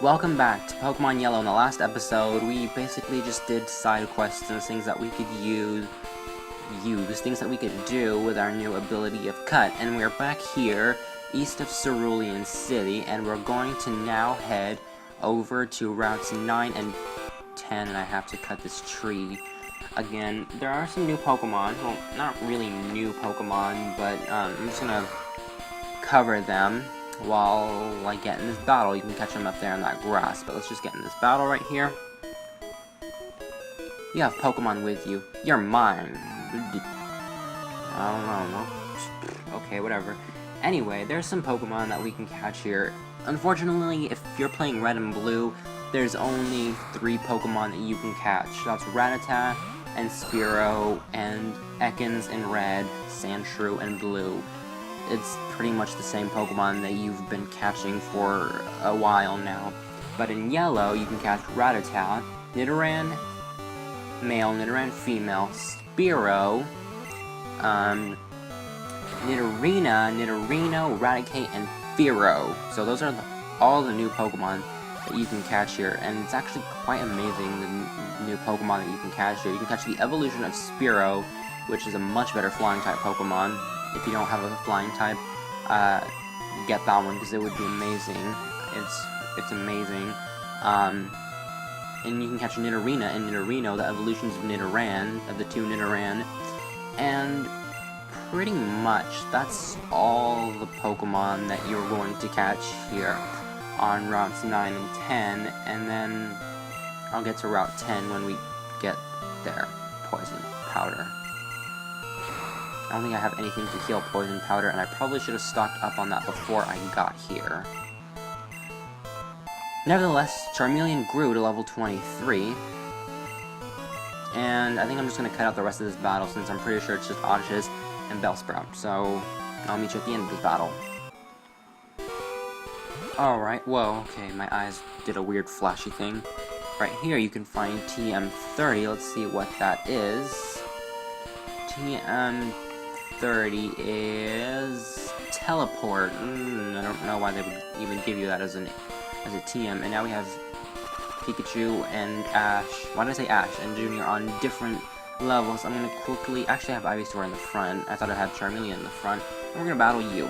Welcome back to Pokemon Yellow. In the last episode, we basically just did side quests and things that we could use things that we could do with our new ability of Cut. And we're back here, east of Cerulean City, and we're going to now head over to routes 9 and 10, and I have to cut this tree. Again, there are some new Pokemon. Well, not really new Pokemon, but I'm just gonna cover them while I get in this battle. You can catch them up there in that grass, but let's just get in this battle right here. You have Pokemon with you. You're mine. I don't know. Okay, whatever. Anyway, there's some Pokemon that we can catch here. Unfortunately, if you're playing Red and Blue, there's only 3 Pokemon that you can catch. That's Rattata and Spearow and Ekans in Red, Sandshrew in Blue. It's pretty much the same Pokemon that you've been catching for a while now. But in Yellow, you can catch Rattata, Nidoran male, Nidoran female, Spearow, Nidorina, Nidorino, Raticate, and Fearow. So those are all the new Pokemon that you can catch here, and it's actually quite amazing, the new Pokemon that you can catch here. You can catch the evolution of Spearow, which is a much better flying type Pokemon. If you don't have a flying type, get that one because it would be amazing. It's amazing. And you can catch Nidorina and Nidorino, the evolutions of Nidoran, of the 2 Nidoran. And pretty much that's all the Pokemon that you're going to catch here on routes 9 and 10. And then I'll get to route 10 when we get there. Poison Powder. I don't think I have anything to heal Poison Powder, and I probably should have stocked up on that before I got here. Nevertheless, Charmeleon grew to level 23, and I think I'm just going to cut out the rest of this battle since I'm pretty sure it's just Oddish and Bellsprout, so I'll meet you at the end of this battle. Alright, whoa, okay, my eyes did a weird flashy thing. Right here you can find TM30, let's see what that is. TM30 is Teleport. I don't know why they would even give you that as a TM. And now we have Pikachu and Ash. Why did I say Ash and Junior on different levels? I'm gonna quickly. Actually, I have Ivysaur in the front. I thought I had Charmeleon in the front. And we're gonna battle you.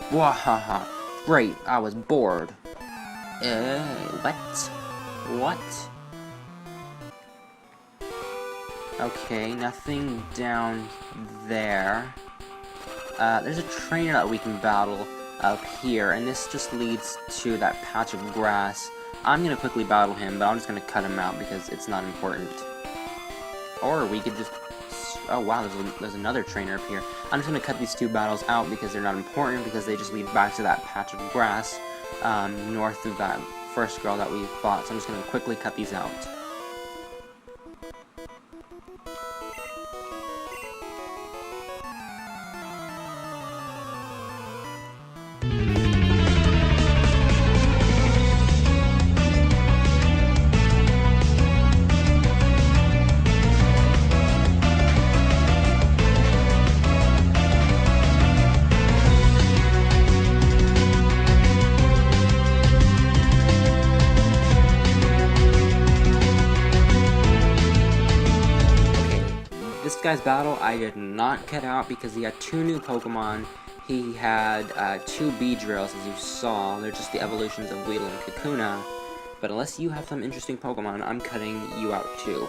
Wahaha! Great. I was bored. What? Okay, nothing down there. There's a trainer that we can battle up here, and this just leads to that patch of grass. I'm gonna quickly battle him, but I'm just gonna cut him out because it's not important. Or we could just... Oh wow, there's another trainer up here. I'm just gonna cut these 2 battles out because they're not important, because they just lead back to that patch of grass north of that first girl that we fought. So I'm just gonna quickly cut these out. This guy's battle I did not cut out because he had 2 new Pokemon. He had 2 Beedrills, as you saw. They're just the evolutions of Weedle and Kakuna. But unless you have some interesting Pokemon, I'm cutting you out too.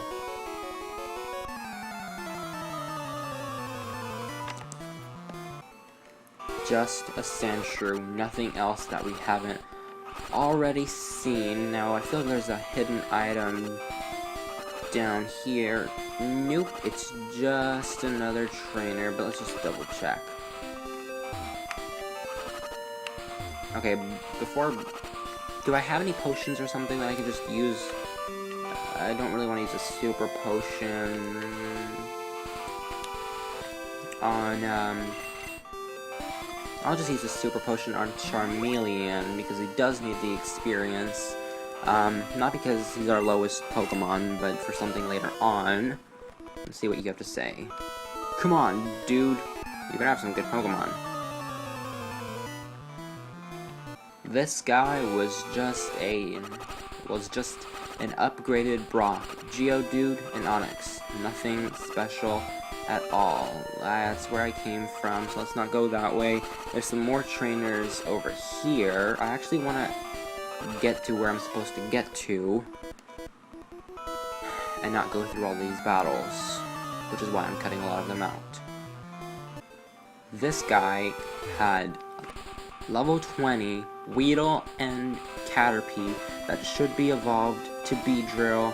Just a Sandshrew, nothing else that we haven't already seen. Now I feel there's a hidden item down here. Nope, it's just another trainer, but let's just double check. Okay, do I have any potions or something that I can just use? I don't really want to use a super potion on, I'll just use a super potion on Charmeleon, because he does need the experience. Not because he's our lowest Pokemon, but for something later on. Let's see what you have to say. Come on, dude. You better have some good Pokemon. This guy was just an upgraded Brock, Geodude, and Onix. Nothing special at all. That's where I came from, so let's not go that way. There's some more trainers over here. I actually want to get to where I'm supposed to get to and not go through all these battles, which is why I'm cutting a lot of them out. This guy had level 20 Weedle and Caterpie that should be evolved to Beedrill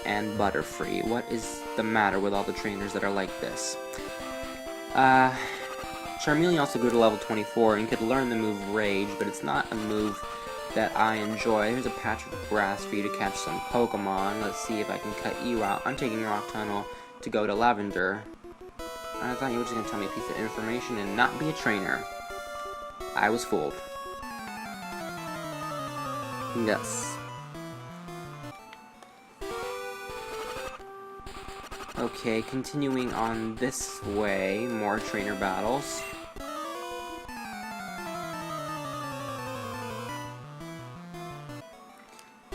and Butterfree. What is the matter with all the trainers that are like this? Charmeleon also grew to level 24 and could learn the move Rage, but it's not a move that I enjoy. Here's a patch of grass for you to catch some Pokemon. Let's see if I can cut you out. I'm taking Rock Tunnel to go to Lavender. I thought you were just going to tell me a piece of information and not be a trainer. I was fooled. Yes. Okay, continuing on this way, more trainer battles.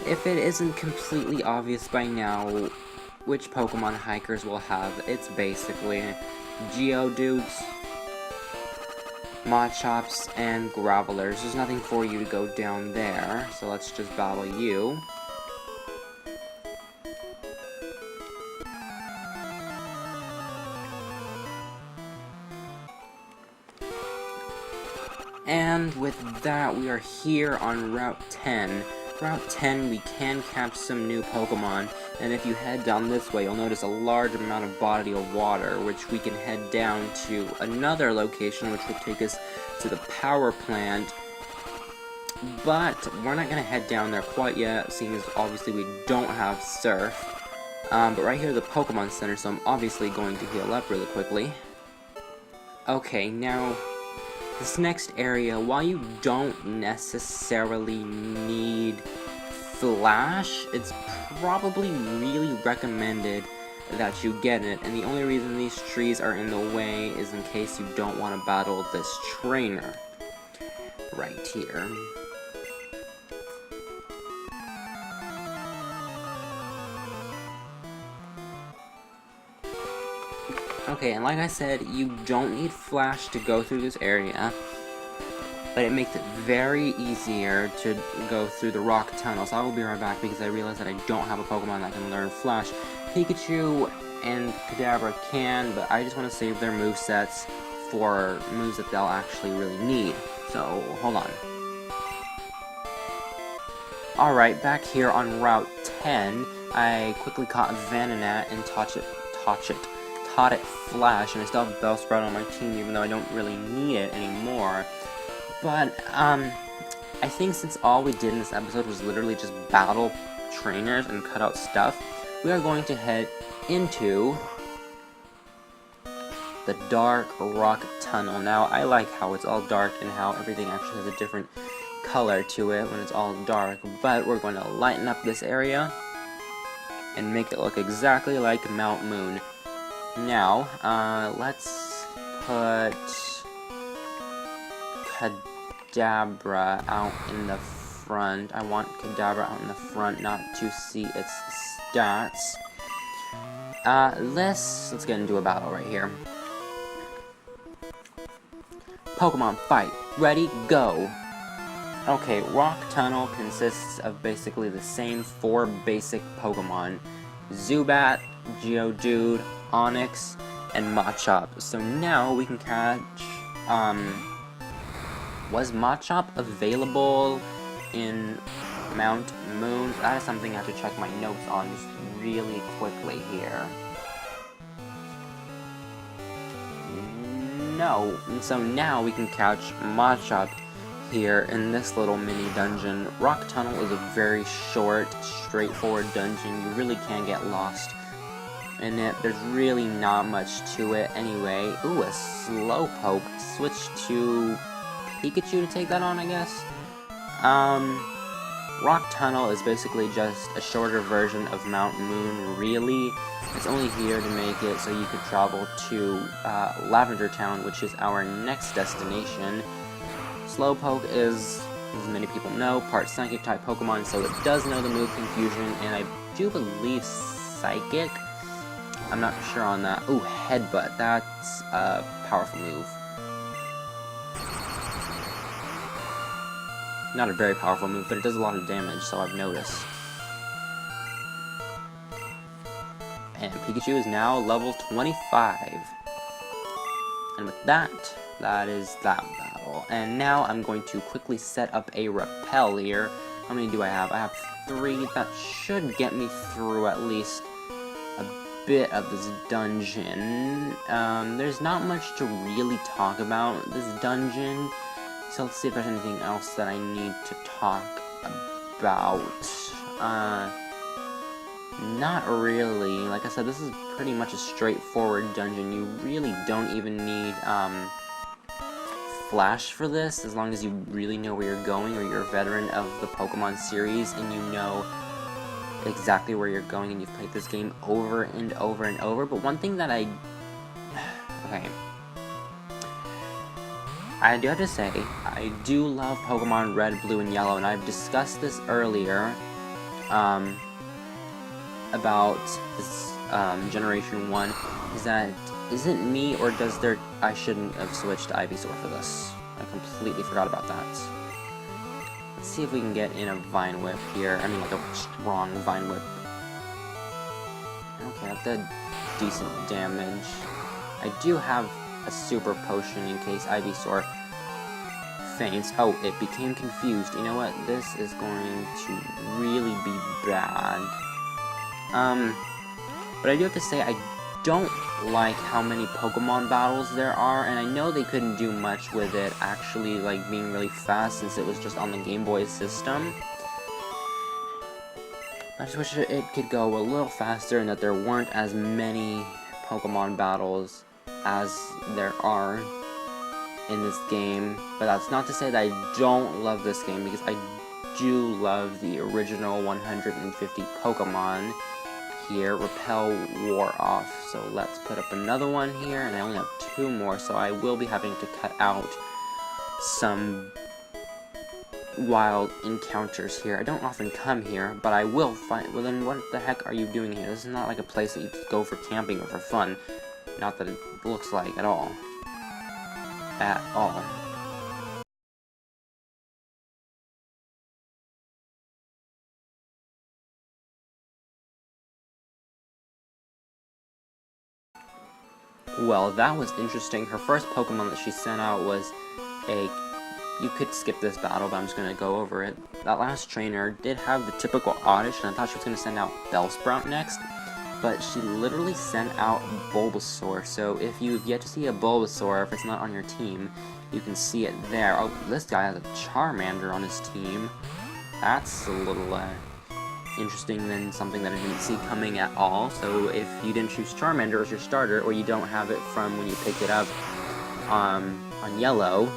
If it isn't completely obvious by now which Pokemon hikers will have, it's basically Geodudes, Machops, and Gravelers. There's nothing for you to go down there, so let's just battle you. And with that, we are here on Route 10. Route 10, we can catch some new Pokemon, and if you head down this way, you'll notice a large amount of body of water, which we can head down to another location, which will take us to the power plant. But we're not going to head down there quite yet, seeing as obviously we don't have Surf. But right here is the Pokemon Center, so I'm obviously going to heal up really quickly. Okay, now this next area, while you don't necessarily need Flash, it's probably really recommended that you get it, and the only reason these trees are in the way is in case you don't want to battle this trainer right here. Okay, and like I said, you don't need Flash to go through this area, but it makes it very easier to go through the Rock Tunnel. So I will be right back because I realize that I don't have a Pokemon that can learn Flash. Pikachu and Kadabra can, but I just want to save their movesets for moves that they'll actually really need. So, hold on. Alright, back here on Route 10, I quickly caught Venonat and taught it Flash, and I still have Bellsprout on my team, even though I don't really need it anymore. But, I think since all we did in this episode was literally just battle trainers and cut out stuff, we are going to head into the Dark Rock Tunnel. Now, I like how it's all dark and how everything actually has a different color to it when it's all dark, but we're going to lighten up this area and make it look exactly like Mount Moon. Now, let's put Kadabra out in the front. I want Kadabra out in the front, not to see its stats. Let's get into a battle right here. Pokemon fight. Ready, go! Okay, Rock Tunnel consists of basically the same 4 basic Pokemon. Zubat, Geodude, Onix, and Machop. So now we can catch, was Machop available in Mount Moon? That is something I have to check my notes on just really quickly here. No, and so now we can catch Machop here in this little mini dungeon. Rock Tunnel is a very short, straightforward dungeon. You really can get lost in it. There's really not much to it anyway. Ooh, a Slowpoke. Switch to Pikachu to take that on, I guess. Rock Tunnel is basically just a shorter version of Mount Moon, really. It's only here to make it so you could travel to Lavender Town, which is our next destination. Slowpoke is as many people know, part Psychic type Pokemon, so it does know the move Confusion, and I do believe Psychic. I'm not sure on that. Ooh, Headbutt. That's a powerful move. Not a very powerful move, but it does a lot of damage, so I've noticed. And Pikachu is now level 25. And with that, that is that battle. And now I'm going to quickly set up a Repel here. How many do I have? I have 3. That should get me through at least a bit of this dungeon. There's not much to really talk about this dungeon. So let's see if there's anything else that I need to talk about. Not really. Like I said, this is pretty much a straightforward dungeon. You really don't even need Flash for this, as long as you really know where you're going, or you're a veteran of the Pokemon series and you know exactly where you're going and you've played this game over and over and over. But one thing that I do have to say, I do love Pokemon Red, Blue, and Yellow, and I've discussed this earlier, about this, Generation 1, is it me, or I shouldn't have switched to Ivysaur for this. I completely forgot about that. Let's see if we can get in a Vine Whip here. I mean, like a strong Vine Whip. Okay, that did decent damage. I do have a Super Potion in case Ivysaur faints. Oh, it became confused. You know what? This is going to really be bad. But I do have to say, I don't like how many Pokemon battles there are, and I know they couldn't do much with it actually, like, being really fast since it was just on the Game Boy system. I just wish it could go a little faster and that there weren't as many Pokemon battles as there are in this game. But that's not to say that I don't love this game, because I do love the original 150 Pokemon. Here, Repel wore off, so let's put up another one here, and I only have 2 more, so I will be having to cut out some wild encounters here. I don't often come here, but I will find. Well, then what the heck are you doing here? This is not like a place that you go for camping or for fun. Not that it looks like at all. At all. Well, that was interesting. Her first Pokemon that she sent out was a... You could skip this battle, but I'm just going to go over it. That last trainer did have the typical Oddish, and I thought she was going to send out Bellsprout next, but she literally sent out Bulbasaur. So if you've yet to see a Bulbasaur, if it's not on your team, you can see it there. Oh, this guy has a Charmander on his team. That's a little interesting than something that I didn't see coming at all. So if you didn't choose Charmander as your starter, or you don't have it from when you picked it up on Yellow,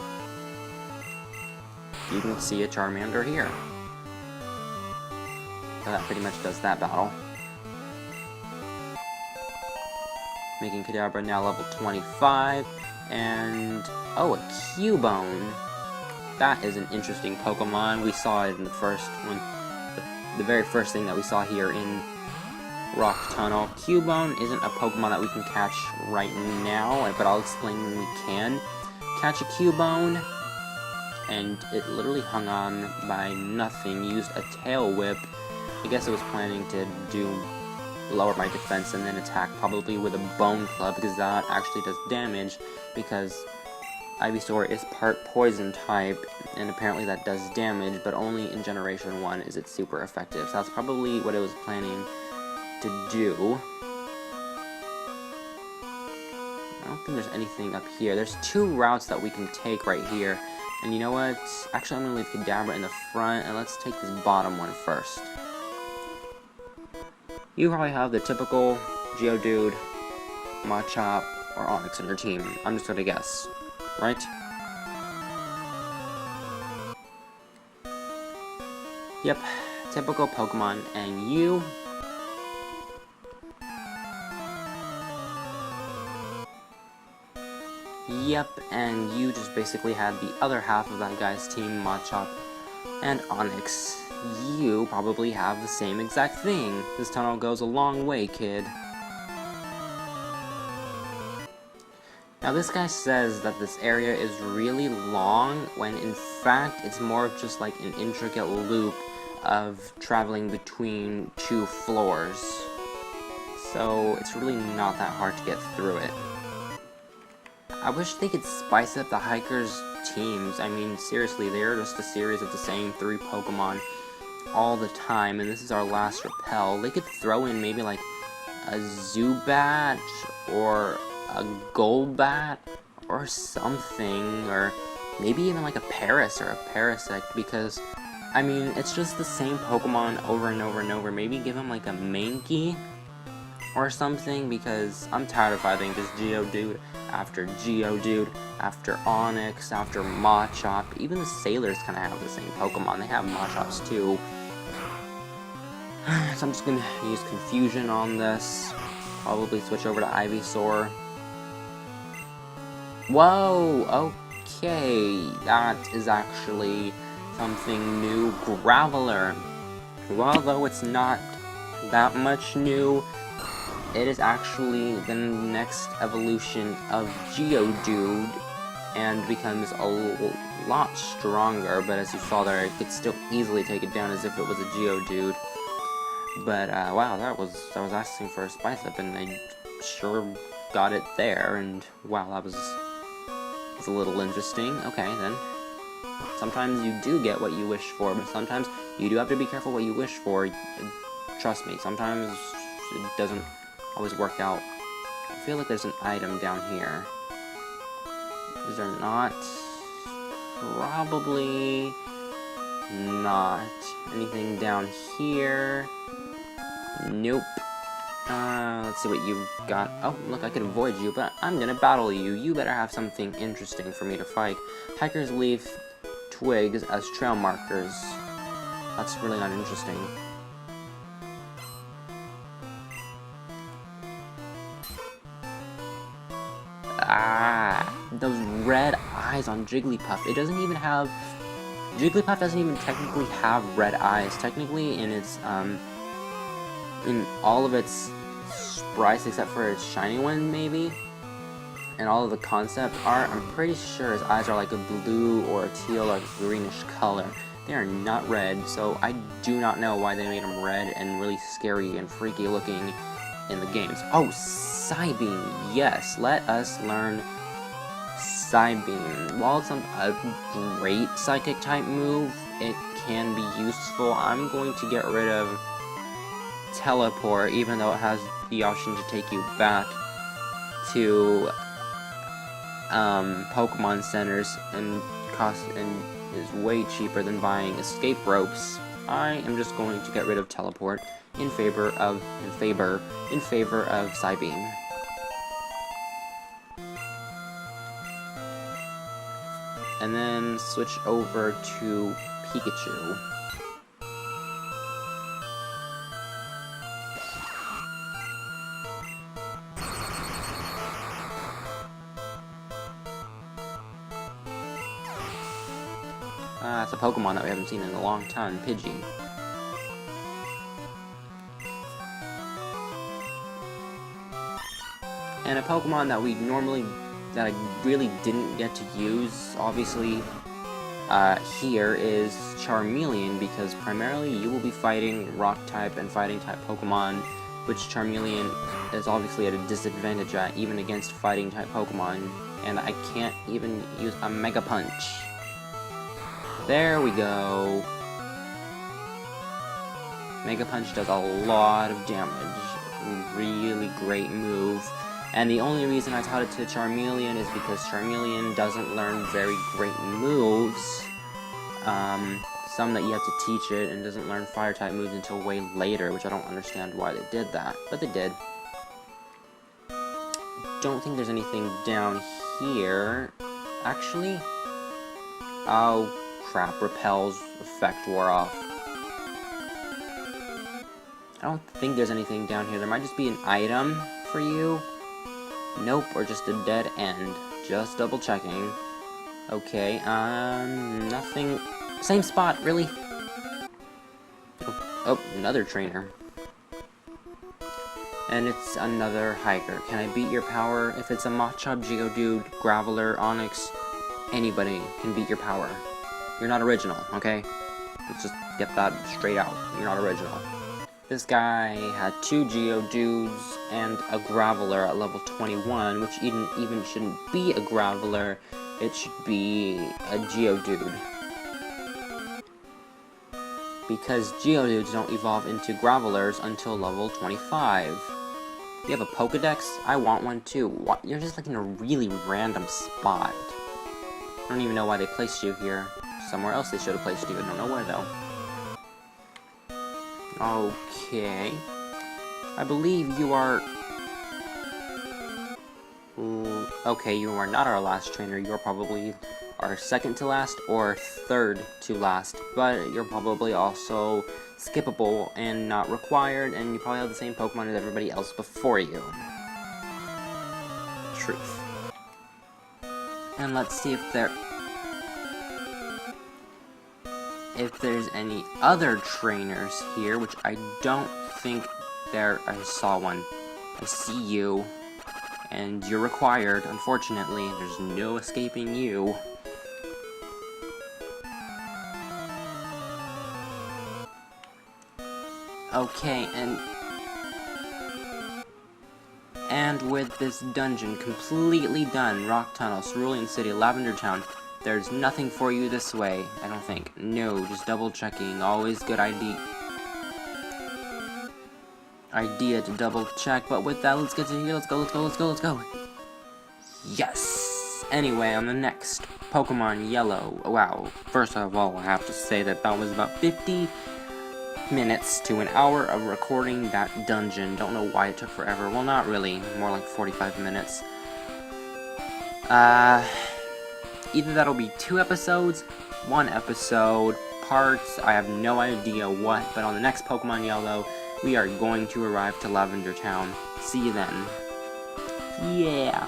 you can see a Charmander here. So that pretty much does that battle. Making Kadabra now level 25, and oh, a Cubone. That is an interesting Pokemon. We saw it in the first one. The very first thing that we saw here in Rock Tunnel. Cubone isn't a Pokemon that we can catch right now, but I'll explain when we can catch a Cubone. And it literally hung on by nothing, used a Tail Whip. I guess it was planning to lower my defense and then attack probably with a Bone Club, because that actually does damage, because Ivysaur is part Poison type, and apparently that does damage, but only in Generation 1 is it super effective. So that's probably what it was planning to do. I don't think there's anything up here. There's 2 routes that we can take right here. And you know what? Actually, I'm going to leave Kadabra in the front, and let's take this bottom one first. You probably have the typical Geodude, Machop, or Onix on your team. I'm just going to guess. Right? Yep, typical Pokemon, and you... Yep, and you just basically had the other half of that guy's team, Machop, And Onyx, you probably have the same exact thing. This tunnel goes a long way, kid. Now this guy says that this area is really long, when in fact it's more of just like an intricate loop of traveling between 2 floors. So it's really not that hard to get through it. I wish they could spice up the hikers' teams. I mean, seriously, they're just a series of the same 3 Pokemon all the time, and this is our last repel. They could throw in maybe like a Zubat or a Golbat or something, or maybe even like a Paras or a Parasect, because I mean, it's just the same Pokemon over and over and over. Maybe give him like a Mankey or something, because I'm tired of fighting just Geodude after Geodude after Onyx after Machop. Even the Sailors kind of have the same Pokemon. They have Machops too. So I'm just gonna use Confusion on this. Probably switch over to Ivysaur. Whoa! Okay, that is actually something new. Graveler. Although it's not that much new, it is actually the next evolution of Geodude and becomes a lot stronger, but as you saw there, it could still easily take it down as if it was a Geodude. But wow, that was asking for a spice up, and they sure got it there, and wow, that was a little interesting. Okay, then. Sometimes you do get what you wish for, but sometimes you do have to be careful what you wish for. Trust me, sometimes it doesn't always work out. I feel like there's an item down here. Is there not? Probably not. Anything down here? Nope. Let's see what you've got. Oh, look, I could avoid you, but I'm gonna battle you. You better have something interesting for me to fight. Hikers leave twigs as trail markers. That's really not interesting. Ah, those red eyes on Jigglypuff. It doesn't even have... Jigglypuff doesn't even technically have red eyes. Technically, in its, in all of its sprites, except for its shiny one, maybe, and all of the concept art, I'm pretty sure his eyes are like a blue or a teal or greenish color. They are not red, so I do not know why they made them red and really scary and freaky looking in the games. Oh, Psybeam, yes, let us learn Psybeam. While it's a great psychic type move, it can be useful. I'm going to get rid of Teleport, even though it has the option to take you back to Pokemon centers and is way cheaper than buying escape ropes. I am just going to get rid of Teleport in favor of Psybeam. And then switch over to Pikachu. It's a Pokemon that we haven't seen in a long time, Pidgey. And a Pokemon that I really didn't get to use, obviously, here is Charmeleon, because primarily you will be fighting Rock-type and Fighting-type Pokemon, which Charmeleon is obviously at a disadvantage at, even against Fighting-type Pokemon, and I can't even use a Mega Punch. There we go. Mega Punch does a lot of damage. Really great move. And the only reason I taught it to Charmeleon is because Charmeleon doesn't learn very great moves. Some that you have to teach it, and doesn't learn Fire-type moves until way later, which I don't understand why they did that, but they did. Don't think there's anything down here. Actually? Oh, crap. Repel's effect wore off. I don't think there's anything down here. There might just be an item for you. Nope, or just a dead end. Just double checking. Okay, nothing Same spot, really? Oh, another trainer. And it's another hiker. Can I beat your power? If it's a Machop, Geodude, Graveler, Onix, anybody can beat your power. You're not original, okay? Let's just get that straight out. You're not original. This guy had 2 Geodudes and a Graveler at level 21, which even shouldn't be a Graveler. It should be a Geodude. Because Geodudes don't evolve into Gravelers until level 25. You have a Pokedex? I want one too. What? You're just like in a really random spot. I don't even know why they placed you here. Somewhere else they should have placed you. I don't know where though. Okay. I believe you are... Okay, you are not our last trainer. You're probably our second to last or third to last. But you're probably also skippable and not required, and you probably have the same Pokemon as everybody else before you. Truth. And let's see if there's any other trainers here, which I don't think there... I saw one. I see you. And you're required, unfortunately. There's no escaping you. Okay, and with this dungeon completely done, Rock Tunnel, Cerulean City, Lavender Town, there's nothing for you this way, I don't think. No, just double checking, always good idea to double check, but with that, let's get to here, let's go. Yes! Anyway, on the next Pokemon Yellow, wow, first of all, I have to say that was about 50 minutes to an hour of recording that dungeon. Don't know why it took forever. Well, not really. More like 45 minutes. Either that'll be 2 episodes, 1 episode, parts, I have no idea what, but on the next Pokemon Yellow, we are going to arrive to Lavender Town. See you then. Yeah.